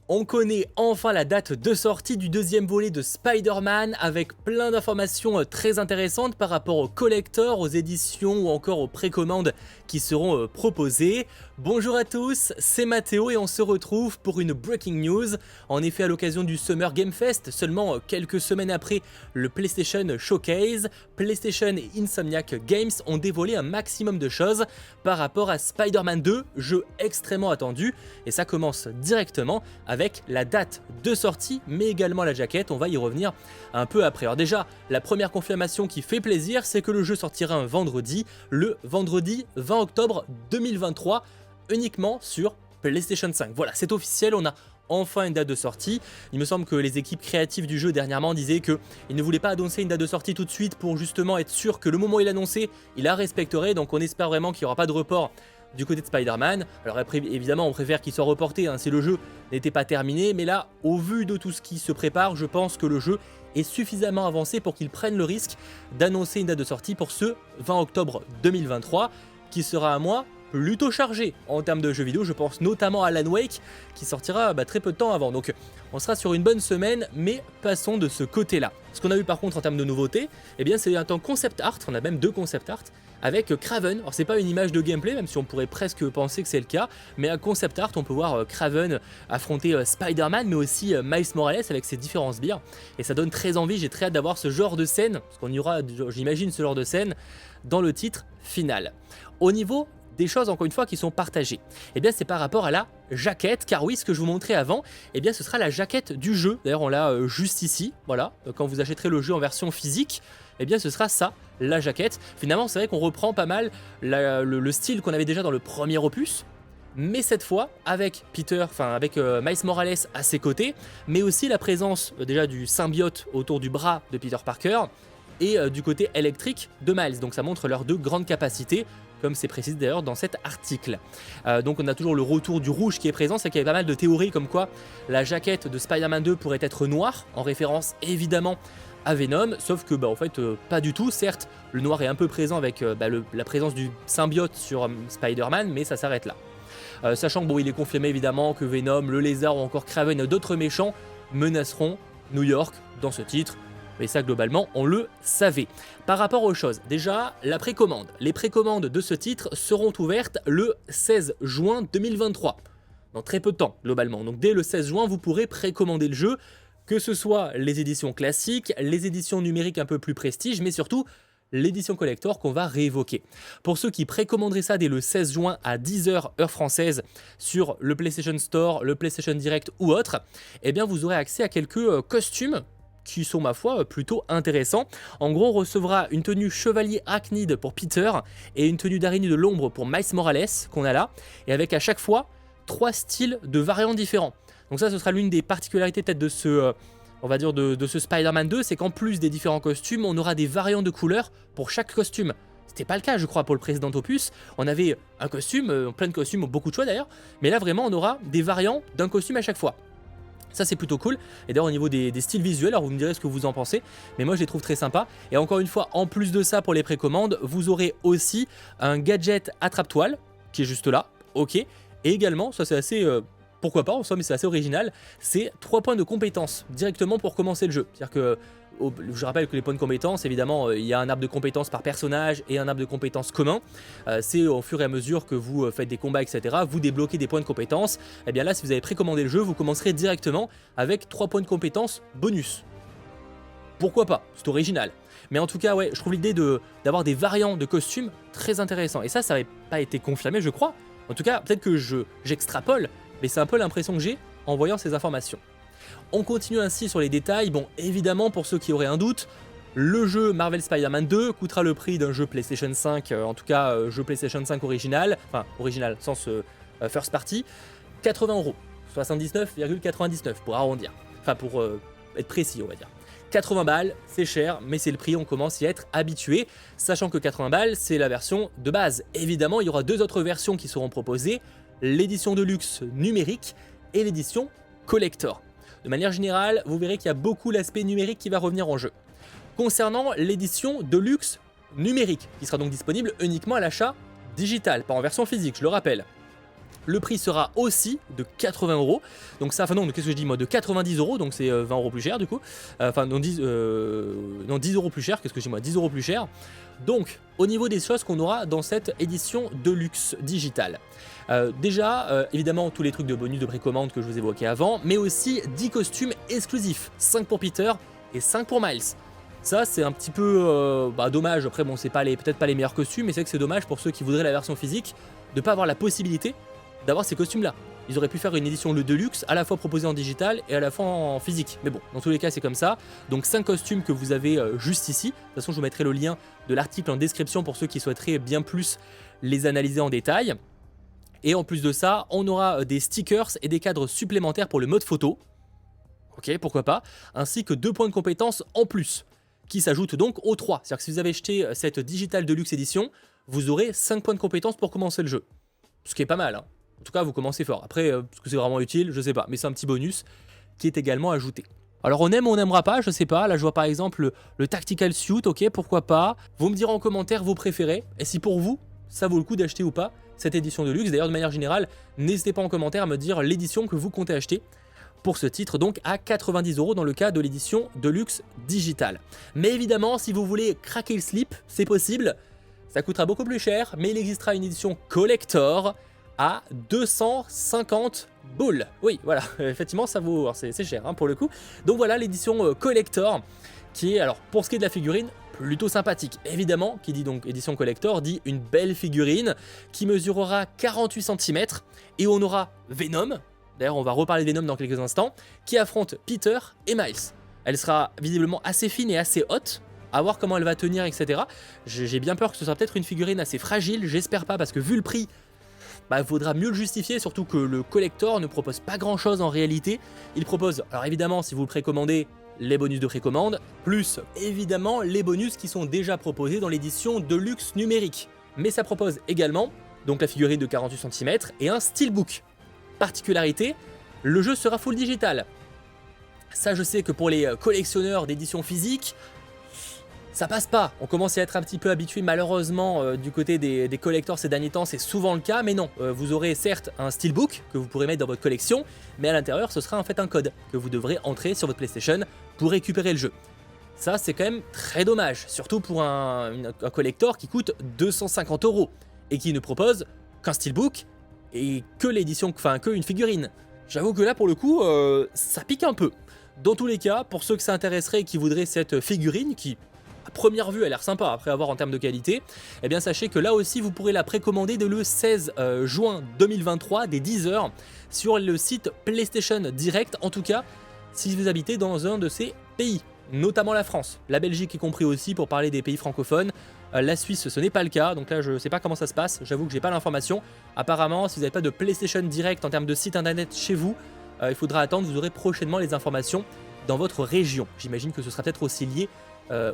On connaît enfin la date de sortie du deuxième volet de Spider-Man avec plein d'informations très intéressantes par rapport aux collectors, aux éditions ou encore aux précommandes qui seront proposées. Bonjour à tous, c'est Mathéo et on se retrouve pour une breaking news. En effet, à l'occasion du Summer Game Fest, seulement quelques semaines après le PlayStation Showcase, PlayStation et Insomniac Games ont dévoilé un maximum de choses par rapport à Spider-Man 2, jeu extrêmement attendu, et ça commence directement avec la date de sortie, mais également la jaquette. On va y revenir un peu après. Alors déjà, la première confirmation qui fait plaisir, c'est que le jeu sortira un vendredi, le vendredi 20 octobre 2023, uniquement sur PlayStation 5. Voilà, c'est officiel, on a enfin une date de sortie. Il me semble que les équipes créatives du jeu dernièrement disaient qu'ils ne voulaient pas annoncer une date de sortie tout de suite pour justement être sûr que le moment où il annonçait, il la respecterait. Donc on espère vraiment qu'il n'y aura pas de report du côté de Spider-Man. Alors après, évidemment, on préfère qu'il soit reporté si le jeu n'était pas terminé. Mais là, au vu de tout ce qui se prépare, je pense que le jeu est suffisamment avancé pour qu'ils prennent le risque d'annoncer une date de sortie pour ce 20 octobre 2023, qui sera à moi plutôt chargé en termes de jeux vidéo. Je pense notamment à Alan Wake qui sortira très peu de temps avant. Donc on sera sur une bonne semaine, mais passons de ce côté-là. Ce qu'on a eu par contre en termes de nouveautés, eh bien c'est un concept art, on a même deux concept art avec Kraven. Alors c'est pas une image de gameplay, même si on pourrait presque penser que c'est le cas, mais un concept art, on peut voir Kraven affronter Spider-Man, mais aussi Miles Morales avec ses différents sbires, et ça donne très envie. J'ai très hâte d'avoir ce genre de scène, parce qu'on y aura, j'imagine, ce genre de scène dans le titre final. Au niveau des choses encore une fois qui sont partagées, et bien c'est par rapport à la jaquette, car oui, ce que je vous montrais avant, et bien ce sera la jaquette du jeu. D'ailleurs on l'a juste ici, voilà, quand vous achèterez le jeu en version physique, et bien ce sera ça, la jaquette. Finalement c'est vrai qu'on reprend pas mal le style qu'on avait déjà dans le premier opus, mais cette fois avec avec Miles Morales à ses côtés, mais aussi la présence déjà du symbiote autour du bras de Peter Parker, et du côté électrique de Miles. Donc ça montre leurs deux grandes capacités, comme c'est précisé d'ailleurs dans cet article. Donc on a toujours le retour du rouge qui est présent. C'est qu'il y avait pas mal de théories comme quoi la jaquette de Spider-Man 2 pourrait être noire, en référence évidemment à Venom, sauf que en fait pas du tout. Certes, le noir est un peu présent avec la présence du symbiote sur Spider-Man, mais ça s'arrête là. Sachant que il est confirmé évidemment que Venom, le lézard ou encore Kraven et d'autres méchants menaceront New York dans ce titre. Mais ça, globalement, on le savait. Par rapport aux choses, déjà, la précommande. Les précommandes de ce titre seront ouvertes le 16 juin 2023. Dans très peu de temps, globalement. Donc dès le 16 juin, vous pourrez précommander le jeu, que ce soit les éditions classiques, les éditions numériques un peu plus prestige, mais surtout l'édition collector qu'on va réévoquer. Pour ceux qui précommanderaient ça dès le 16 juin à 10h heure française sur le PlayStation Store, le PlayStation Direct ou autre, eh bien vous aurez accès à quelques costumes qui sont, ma foi, plutôt intéressants. En gros, on recevra une tenue chevalier arachnide pour Peter et une tenue d'araignée de l'ombre pour Miles Morales, qu'on a là, et avec à chaque fois 3 styles de variants différents. Donc ça, ce sera l'une des particularités peut-être de ce, on va dire, de ce Spider-Man 2, c'est qu'en plus des différents costumes, on aura des variants de couleurs pour chaque costume. C'était pas le cas, je crois, pour le précédent opus. On avait un costume, plein de costumes, beaucoup de choix d'ailleurs, mais là, vraiment, on aura des variants d'un costume à chaque fois. Ça c'est plutôt cool, et d'ailleurs au niveau des styles visuels, alors vous me direz ce que vous en pensez, mais moi je les trouve très sympas. Et encore une fois, en plus de ça, pour les précommandes, vous aurez aussi un gadget attrape-toile, qui est juste là, ok, et également, ça c'est assez, pourquoi pas en soi, mais c'est assez original, c'est 3 points de compétences, directement pour commencer le jeu. C'est-à-dire que, je rappelle que les points de compétences, évidemment, il y a un arbre de compétences par personnage et un arbre de compétences commun. C'est au fur et à mesure que vous faites des combats, etc., vous débloquez des points de compétences. Et bien là, si vous avez précommandé le jeu, vous commencerez directement avec 3 points de compétences bonus. Pourquoi pas, c'est original. Mais en tout cas, ouais, je trouve l'idée d'avoir des variants de costumes très intéressant. Et ça n'avait pas été confirmé, je crois. En tout cas, peut-être que j'extrapole, mais c'est un peu l'impression que j'ai en voyant ces informations. On continue ainsi sur les détails. Bon, évidemment, pour ceux qui auraient un doute, le jeu Marvel Spider-Man 2 coûtera le prix d'un jeu PlayStation 5, en tout cas jeu PlayStation 5 original, enfin original sans ce first party, 80 €, 79,99 pour arrondir, enfin pour être précis on va dire. 80 balles, c'est cher, mais c'est le prix, on commence à y être habitué, sachant que 80 balles, c'est la version de base. Évidemment, il y aura 2 autres versions qui seront proposées, l'édition de luxe numérique et l'édition collector. De manière générale, vous verrez qu'il y a beaucoup l'aspect numérique qui va revenir en jeu. Concernant l'édition de luxe numérique, qui sera donc disponible uniquement à l'achat digital, pas en version physique, je le rappelle. le prix sera aussi de 80 €. Donc ça, enfin non, qu'est-ce que je dis moi, de 90 €, donc c'est 20 € plus cher du coup. Enfin non, 10 € plus cher, qu'est-ce que je dis moi, 10 € plus cher. Donc au niveau des choses qu'on aura dans cette édition Deluxe digitale. Déjà, évidemment, tous les trucs de bonus de précommande que je vous évoquais avant, mais aussi 10 costumes exclusifs, 5 pour Peter et 5 pour Miles. Ça, c'est un petit peu dommage. Après, bon, c'est peut-être pas les meilleurs costumes, mais c'est que c'est dommage pour ceux qui voudraient la version physique de ne pas avoir la possibilité d'avoir ces costumes-là. Ils auraient pu faire une édition le Deluxe, à la fois proposée en digital et à la fois en physique. Mais bon, dans tous les cas, c'est comme ça. Donc 5 costumes que vous avez juste ici. De toute façon, je vous mettrai le lien de l'article en description pour ceux qui souhaiteraient bien plus les analyser en détail. Et en plus de ça, on aura des stickers et des cadres supplémentaires pour le mode photo. Ok, pourquoi pas. Ainsi que 2 points de compétence en plus, qui s'ajoutent donc aux 3. C'est-à-dire que si vous avez acheté cette Digital Deluxe Edition, vous aurez 5 points de compétence pour commencer le jeu. Ce qui est pas mal, hein. En tout cas, vous commencez fort. Après, est-ce que c'est vraiment utile? Je sais pas. Mais c'est un petit bonus qui est également ajouté. Alors on aime ou on n'aimera pas, je sais pas. Là, je vois par exemple le Tactical Suit, ok, pourquoi pas. Vous me direz en commentaire vos préférés. Et si pour vous, ça vaut le coup d'acheter ou pas cette édition de luxe. D'ailleurs, de manière générale, n'hésitez pas en commentaire à me dire l'édition que vous comptez acheter pour ce titre, donc à 90 € dans le cas de l'édition de luxe digitale. Mais évidemment, si vous voulez craquer le slip, c'est possible. Ça coûtera beaucoup plus cher, mais il existera une édition collector à 250 boules. Oui, voilà, effectivement, ça vaut, c'est cher hein, pour le coup. Donc voilà l'édition collector qui est, alors pour ce qui est de la figurine, plutôt sympathique. Évidemment, qui dit donc édition collector, dit une belle figurine qui mesurera 48 cm et on aura Venom. D'ailleurs, on va reparler de Venom dans quelques instants, qui affronte Peter et Miles. Elle sera visiblement assez fine et assez haute, à voir comment elle va tenir, etc. J'ai bien peur que ce soit peut-être une figurine assez fragile, j'espère pas, parce que vu le prix, il faudra mieux le justifier, surtout que le collector ne propose pas grand chose en réalité. Il propose, alors évidemment, si vous le précommandez, les bonus de précommande, plus évidemment les bonus qui sont déjà proposés dans l'édition Deluxe numérique. Mais ça propose également, donc la figurine de 48 cm et un steelbook. Particularité, le jeu sera full digital. Ça, je sais que pour les collectionneurs d'éditions physiques, ça passe pas. On commence à être un petit peu habitué malheureusement du côté des collectors ces derniers temps, c'est souvent le cas, mais non. Vous aurez certes un steelbook que vous pourrez mettre dans votre collection, mais à l'intérieur ce sera en fait un code que vous devrez entrer sur votre PlayStation pour récupérer le jeu. Ça c'est quand même très dommage, surtout pour un collector qui coûte 250 € et qui ne propose qu'un steelbook et que l'édition, enfin que une figurine. J'avoue que là pour le coup, ça pique un peu. Dans tous les cas, pour ceux que ça intéresserait et qui voudraient cette figurine qui à première vue, elle a l'air sympa, après avoir en termes de qualité, eh bien sachez que là aussi vous pourrez la précommander dès le 16 juin 2023, dès 10 h, sur le site PlayStation Direct, en tout cas si vous habitez dans un de ces pays, notamment la France, la Belgique y compris aussi pour parler des pays francophones, la Suisse ce n'est pas le cas, donc là je sais pas comment ça se passe, j'avoue que j'ai pas l'information. Apparemment si vous n'avez pas de PlayStation Direct en termes de site internet chez vous, il faudra attendre, vous aurez prochainement les informations dans votre région. J'imagine que ce sera peut-être aussi lié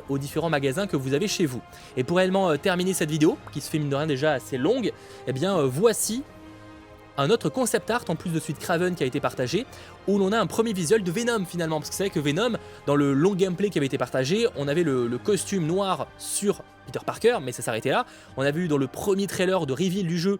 aux différents magasins que vous avez chez vous. Et pour réellement terminer cette vidéo, qui se fait mine de rien déjà assez longue, eh bien voici un autre concept art en plus de celui de Kraven qui a été partagé, où l'on a un premier visuel de Venom finalement, parce que c'est vrai que Venom, dans le long gameplay qui avait été partagé, on avait le costume noir sur Peter Parker, mais ça s'arrêtait là. On avait eu dans le premier trailer de reveal du jeu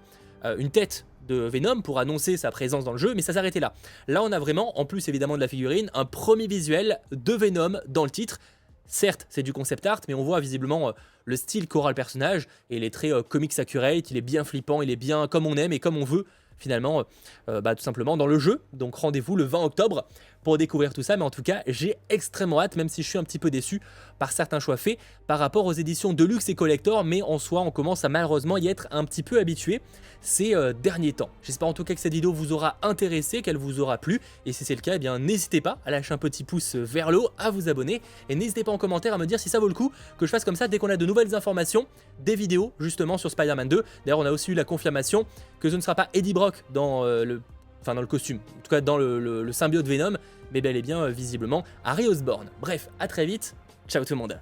une tête de Venom pour annoncer sa présence dans le jeu, mais ça s'arrêtait là. Là on a vraiment, en plus évidemment de la figurine, un premier visuel de Venom dans le titre. Certes, c'est du concept art, mais on voit visiblement le style qu'aura le personnage, et il est très comics accurate, il est bien flippant, il est bien comme on aime et comme on veut, finalement, tout simplement dans le jeu. Donc rendez-vous le 20 octobre pour découvrir tout ça, mais en tout cas, j'ai extrêmement hâte, même si je suis un petit peu déçu par certains choix faits par rapport aux éditions Deluxe et Collector, mais en soi, on commence à malheureusement y être un petit peu habitué ces derniers temps. J'espère en tout cas que cette vidéo vous aura intéressé, qu'elle vous aura plu, et si c'est le cas, eh bien n'hésitez pas à lâcher un petit pouce vers le haut, à vous abonner, et n'hésitez pas en commentaire à me dire si ça vaut le coup que je fasse comme ça dès qu'on a de nouvelles informations, des vidéos justement sur Spider-Man 2. D'ailleurs, on a aussi eu la confirmation que ce ne sera pas Eddie Brock dans le costume, en tout cas dans le symbiote Venom, mais bel et bien visiblement Harry Osborn. Bref, à très vite, ciao tout le monde.